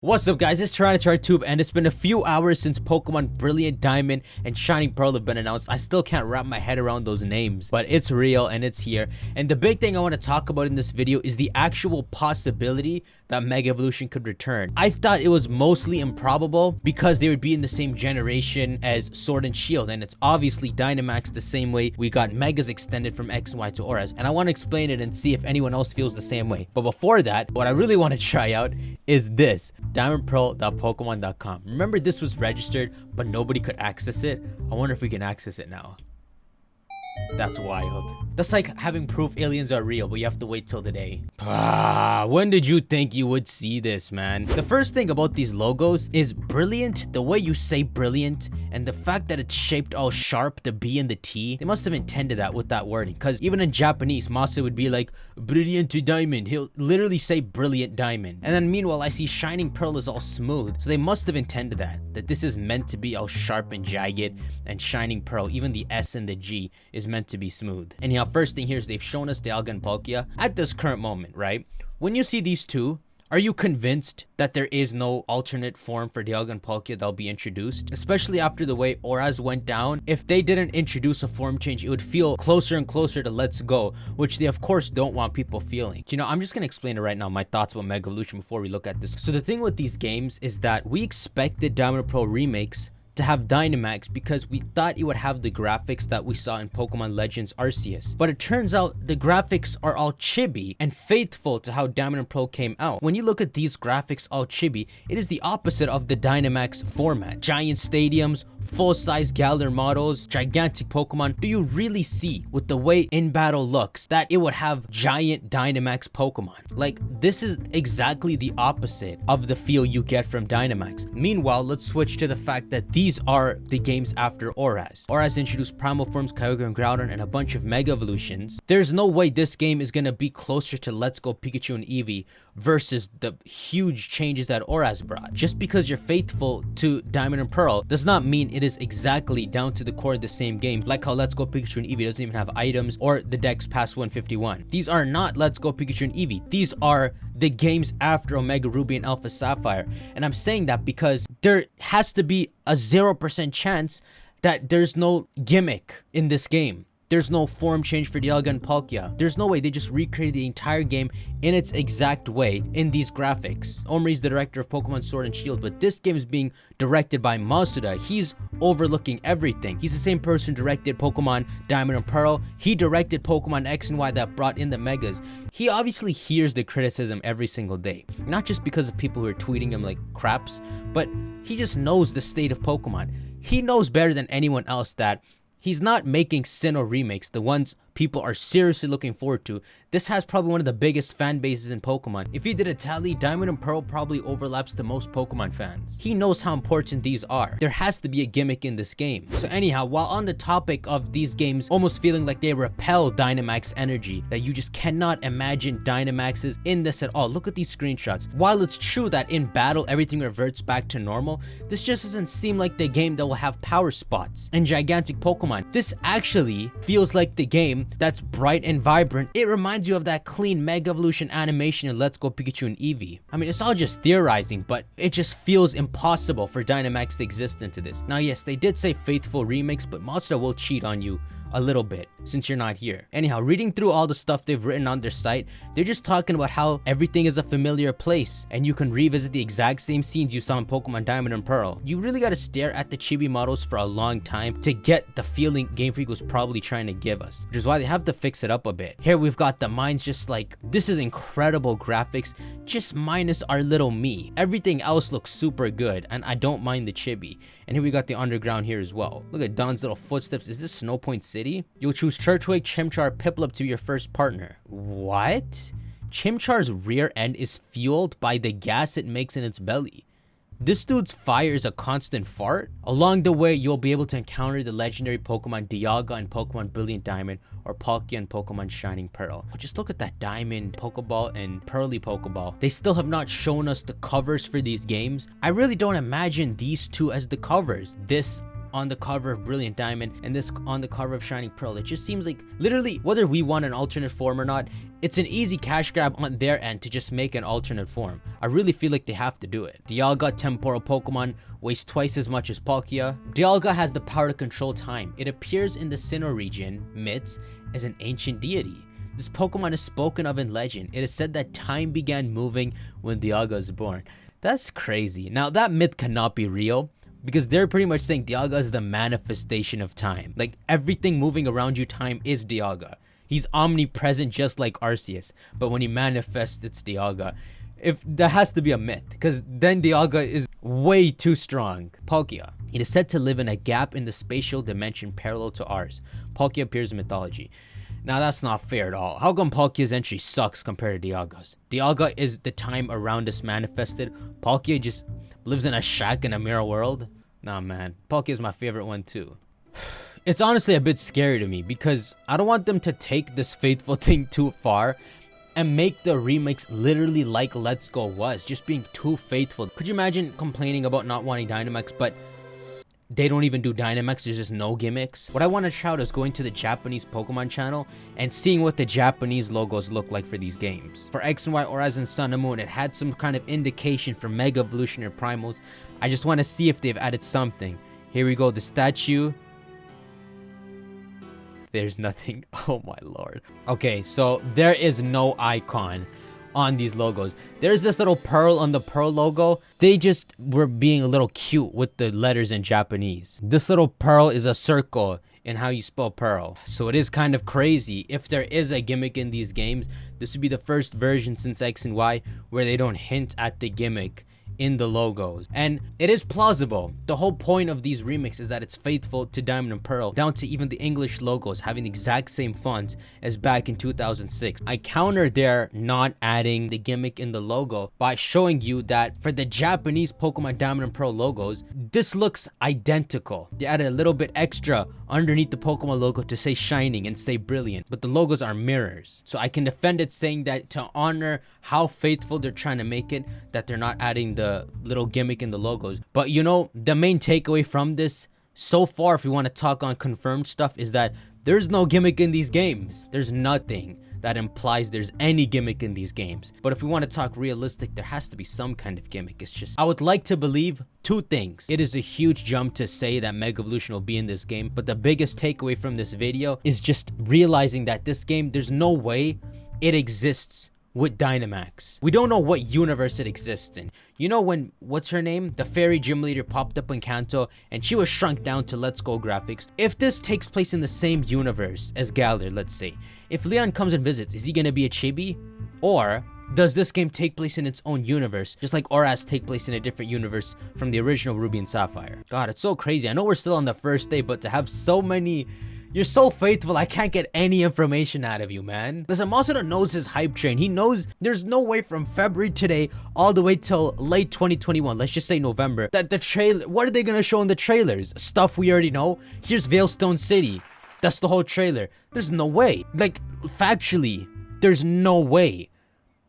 What's up guys, it's Tube and it's been a few hours since Pokemon Brilliant Diamond and Shining Pearl have been announced. I still can't wrap my head around those names, but it's real and it's here. And the big thing I want to talk about in this video is the actual possibility that Mega Evolution could return. I thought it was mostly improbable because they would be in the same generation as Sword and Shield, and it's obviously Dynamax the same way we got Megas extended from X and Y to Auras, and I want to explain it and see if anyone else feels the same way. But before that, what I really want to try out is this. diamondpearl.pokemon.com. Remember, this was registered but nobody could access it. I wonder if we can access it now. That's wild. That's like having proof aliens are real, but you have to wait till the day. When did you think you would see this, man? The first thing about these logos is brilliant, the way you say brilliant, and the fact that it's shaped all sharp, the B and the T. They must have intended that with that wording, because even in Japanese, Masa would be like, brilliant diamond. He'll literally say brilliant diamond. And then meanwhile, I see Shining Pearl is all smooth. So they must have intended that this is meant to be all sharp and jagged, and Shining Pearl, even the S and the G, is meant to be smooth. Anyhow, first thing here is they've shown us Dialga and Palkia at this current moment, right? When you see these two, are you convinced that there is no alternate form for Dialga and Palkia that'll be introduced? Especially after the way Auras went down, if they didn't introduce a form change, it would feel closer and closer to Let's Go, which they of course don't want people feeling. You know, I'm just gonna explain it right now, my thoughts about Mega Evolution before we look at this. So the thing with these games is that we expected Diamond and Pearl remakes to have Dynamax because we thought it would have the graphics that we saw in Pokemon Legends Arceus. But it turns out the graphics are all chibi and faithful to how Diamond and Pearl came out. When you look at these graphics all chibi, it is the opposite of the Dynamax format. Giant stadiums, full-size Galar models, gigantic Pokemon. Do you really see with the way in battle looks that it would have giant Dynamax Pokemon? Like, this is exactly the opposite of the feel you get from Dynamax. Meanwhile, let's switch to the fact that these are the games after Auras. Auras introduced Primal Forms, Kyogre and Groudon, and a bunch of Mega Evolutions. There's no way this game is gonna be closer to Let's Go Pikachu and Eevee versus the huge changes that Auras brought. Just because you're faithful to Diamond and Pearl does not mean it is exactly down to the core of the same game, like how Let's Go Pikachu and Eevee doesn't even have items or the decks past 151. These are not Let's Go Pikachu and Eevee. These are the games after Omega Ruby and Alpha Sapphire. And I'm saying that because there has to be a 0% chance that there's no gimmick in this game. There's no form change for Dialga and Palkia. There's no way. They just recreated the entire game in its exact way in these graphics. Omri's the director of Pokemon Sword and Shield, but this game is being directed by Masuda. He's overlooking everything. He's the same person who directed Pokemon Diamond and Pearl. He directed Pokemon X and Y that brought in the Megas. He obviously hears the criticism every single day. Not just because of people who are tweeting him like craps, but he just knows the state of Pokemon. He knows better than anyone else that he's not making Sinnoh remakes, the ones people are seriously looking forward to. This has probably one of the biggest fan bases in Pokemon. If he did a tally, Diamond and Pearl probably overlaps the most Pokemon fans. He knows how important these are. There has to be a gimmick in this game. So anyhow, while on the topic of these games almost feeling like they repel Dynamax energy, that you just cannot imagine Dynamaxes in this at all. Look at these screenshots. While it's true that in battle everything reverts back to normal, this just doesn't seem like the game that will have power spots and gigantic Pokemon. This actually feels like the game that's bright and vibrant. It reminds you of that clean Mega Evolution animation in Let's Go Pikachu and Eevee. I mean, it's all just theorizing, but it just feels impossible for Dynamax to exist into this. Now, yes, they did say faithful remakes, but Mazda will cheat on you a little bit since you're not here. Anyhow, reading through all the stuff they've written on their site, they're just talking about how everything is a familiar place and you can revisit the exact same scenes you saw in Pokemon Diamond and Pearl. You really gotta stare at the chibi models for a long time to get the feeling Game Freak was probably trying to give us, which is why they have to fix it up a bit. Here we've got the minds just like, this is incredible graphics, just minus our little me. Everything else looks super good and I don't mind the chibi. And here we got the underground here as well. Look at Don's little footsteps. Is this Snow Point City? You'll choose Turtwig, Chimchar, Piplup to be your first partner. What? Chimchar's rear end is fueled by the gas it makes in its belly. This dude's fire is a constant fart. Along the way, you'll be able to encounter the legendary Pokemon Dialga and Pokemon Brilliant Diamond, or Palkia and Pokemon Shining Pearl. But just look at that Diamond Pokeball and Pearly Pokeball. They still have not shown us the covers for these games. I really don't imagine these two as the covers. This on the cover of Brilliant Diamond and this on the cover of Shining Pearl. It just seems like literally whether we want an alternate form or not, it's an easy cash grab on their end to just make an alternate form. I really feel like they have to do it. Dialga temporal Pokemon weighs twice as much as Palkia. Dialga has the power to control time. It appears in the Sinnoh region myths as an ancient deity. This Pokemon is spoken of in legend. It is said that time began moving when Dialga was born. That's crazy. Now that myth cannot be real because they're pretty much saying Dialga is the manifestation of time. Like everything moving around you, time is Dialga. He's omnipresent just like Arceus, but when he manifests, it's Dialga. If that has to be a myth, because then Dialga is way too strong. Palkia. It is said to live in a gap in the spatial dimension parallel to ours. Palkia appears in mythology. Now that's not fair at all. How come Palkia's entry sucks compared to Dialga's? Dialga is the time around us manifested. Palkia just lives in a shack in a mirror world. Nah man, Palkia is my favorite one too. It's honestly a bit scary to me because I don't want them to take this faithful thing too far and make the remakes literally like Let's Go was, just being too faithful. Could you imagine complaining about not wanting Dynamax, but they don't even do Dynamax, there's just no gimmicks? What I want to shout is going to the Japanese Pokemon channel and seeing what the Japanese logos look like for these games. For X and Y, Horizon, Sun and Moon, it had some kind of indication for Mega Evolutionary Primals. I just want to see if they've added something. Here we go, the statue. There's nothing. Oh my lord. Okay, so there is no icon on these logos. There's this little pearl on the Pearl logo. They just were being a little cute with the letters in Japanese. This little pearl is a circle in how you spell pearl. So it is kind of crazy. If there is a gimmick in these games, this would be the first version since X and Y where they don't hint at the gimmick in the logos. And it is plausible. The whole point of these remakes is that it's faithful to Diamond and Pearl, down to even the English logos having the exact same fonts as back in 2006. I counter their not adding the gimmick in the logo by showing you that for the Japanese Pokemon Diamond and Pearl logos, this looks identical. They added a little bit extra underneath the Pokemon logo to say Shining and say Brilliant, but the logos are mirrors. So I can defend it saying that to honor how faithful they're trying to make it, that they're not adding the little gimmick in the logos. But you know, the main takeaway from this so far, if we want to talk on confirmed stuff, is that there's no gimmick in these games. There's nothing that implies there's any gimmick in these games. But if we want to talk realistic, there has to be some kind of gimmick. It's just, I would like to believe two things. It is a huge jump to say that Mega Evolution will be in this game, but the biggest takeaway from this video is just realizing that this game, there's no way it exists with Dynamax. We don't know what universe it exists in. You know when, what's her name? The fairy gym leader popped up in Kanto and she was shrunk down to Let's Go graphics. If this takes place in the same universe as Galar, let's say, if Leon comes and visits, is he gonna be a chibi? Or does this game take place in its own universe, just like Auras take place in a different universe from the original Ruby and Sapphire? God, it's so crazy. I know we're still on the first day, but to have so many... You're so faithful, I can't get any information out of you, man. Listen, Masuda knows his hype train. He knows there's no way from February today all the way till late 2021, let's just say November, that the trailer, what are they gonna show in the trailers? Stuff we already know? Here's Veilstone City. That's the whole trailer. There's no way. Like, factually, there's no way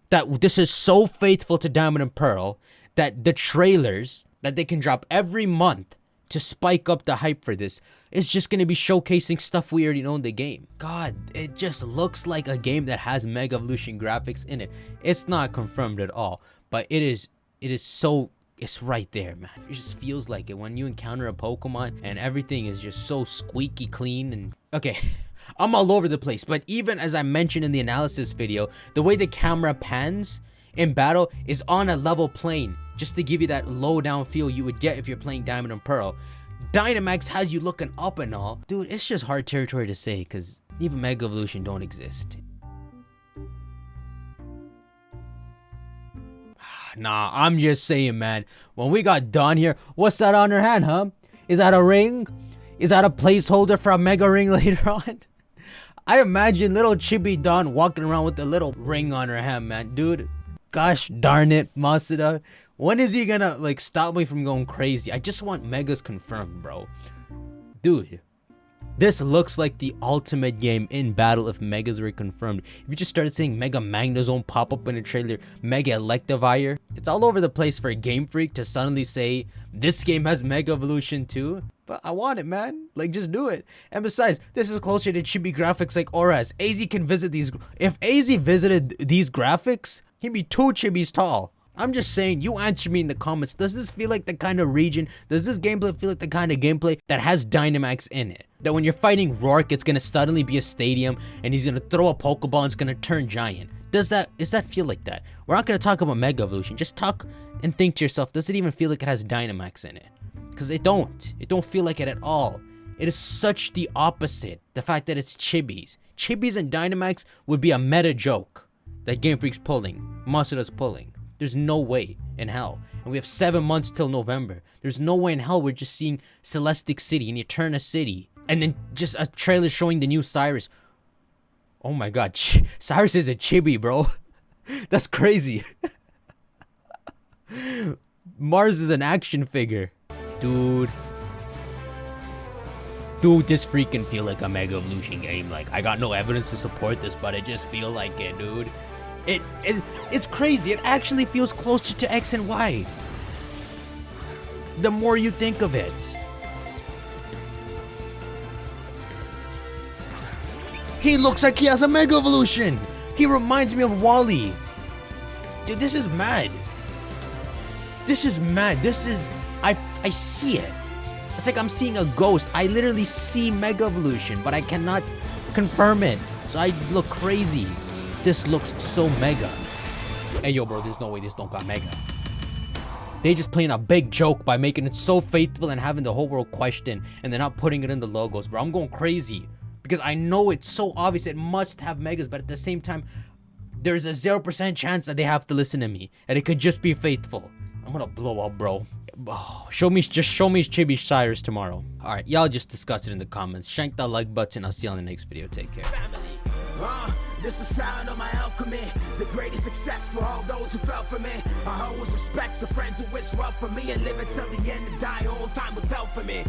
that this is so faithful to Diamond and Pearl that the trailers that they can drop every month to spike up the hype for this is just going to be showcasing stuff we already know in the game. God, it just looks like a game that has Mega Evolution graphics in it. It's not confirmed at all, but it is so, it's right there, man. It just feels like it when you encounter a Pokemon and everything is just so squeaky clean. And okay, I'm all over the place, but even as I mentioned in the analysis video, the way the camera pans in battle is on a level plane, just to give you that low down feel you would get if you're playing Diamond and Pearl. Dynamax has you looking up and all. Dude, it's just hard territory to say because even Mega Evolution don't exist. Nah, I'm just saying, man. When we got Dawn here, what's that on her hand, huh? Is that a ring? Is that a placeholder for a Mega Ring later on? I imagine little Chibi Dawn walking around with a little ring on her hand, man. Dude, gosh darn it, Masuda. When is he gonna, like, stop me from going crazy? I just want Megas confirmed, bro. Dude, this looks like the ultimate game in battle if Megas were confirmed. If you just started saying Mega Magnezone pop up in a trailer, Mega Electivire, it's all over the place for a Game Freak to suddenly say this game has Mega Evolution too. but I want it, man. Like, just do it. And besides, this is closer to chibi graphics like Auras. AZ can visit these. If AZ visited these graphics, he'd be 2 chibis tall. I'm just saying, you answer me in the comments. Does this feel like the kind of region, does this gameplay feel like the kind of gameplay that has Dynamax in it? That when you're fighting Rourke, it's gonna suddenly be a stadium and he's gonna throw a Pokeball and it's gonna turn giant. Does that feel like that? We're not gonna talk about Mega Evolution. Just talk and think to yourself, does it even feel like it has Dynamax in it? Because it don't feel like it at all. It is such the opposite. The fact that it's chibis. Chibis and Dynamax would be a meta joke that Game Freak's pulling, Masuda's pulling. There's no way in hell. And we have 7 months till November. There's no way in hell we're just seeing Celestic City and Eterna City. And then just a trailer showing the new Cyrus. Oh my god, Cyrus is a chibi, bro. That's crazy. Mars is an action figure. Dude, this freaking feel like a Mega Evolution game. Like, I got no evidence to support this, but I just feel like it, dude. It's crazy. It actually feels closer to X and Y. The more you think of it. He looks like he has a Mega Evolution. He reminds me of Wally. Dude, this is mad. This is mad. I see it. It's like I'm seeing a ghost. I literally see Mega Evolution, but I cannot confirm it. So I look crazy. This looks so mega. Hey yo bro, there's no way this don't got mega. They just playing a big joke by making it so faithful and having the whole world question, and they're not putting it in the logos, bro. I'm going crazy because I know it's so obvious it must have megas, but at the same time there's a 0% chance that they have to listen to me and it could just be faithful. I'm gonna blow up, bro. Oh, show me Chibi Cyrus tomorrow. Alright, y'all just discuss it in the comments. Shank that like button. I'll see you on the next video. Take care. This the sound of my alchemy, the greatest success for all those who fell for me. I always respect the friends who wish well for me and live until the end and die. All time will tell for me.